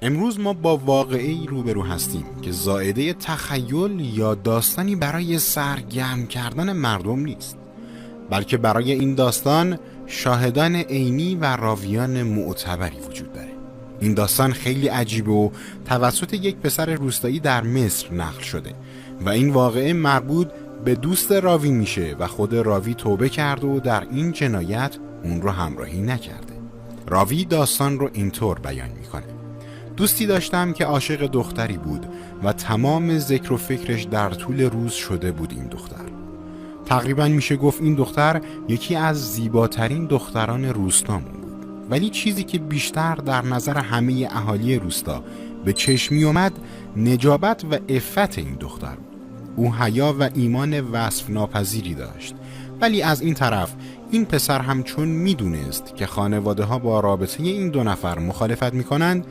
امروز ما با واقعه‌ای روبرو هستیم که زائده تخیل یا داستانی برای سرگرم کردن مردم نیست، بلکه برای این داستان شاهدان عینی و راویان معتبری وجود داره. این داستان خیلی عجیبه و توسط یک پسر روستایی در مصر نقل شده و این واقعه مربوط به دوست راوی میشه و خود راوی توبه کرده و در این جنایت اون رو همراهی نکرده. راوی داستان رو اینطور بیان میکنه: دوستی داشتم که عاشق دختری بود و تمام ذکر و فکرش در طول روز شده بود این دختر. تقریبا میشه گفت این دختر یکی از زیباترین دختران روستامون بود، ولی چیزی که بیشتر در نظر همه اهالی روستا به چشم می اومد نجابت و عفت این دختر بود. او حیا و ایمان وصف ناپذیری داشت، ولی از این طرف این پسر هم چون میدونست که خانواده ها با رابطه این دو نفر مخالفت میکنند،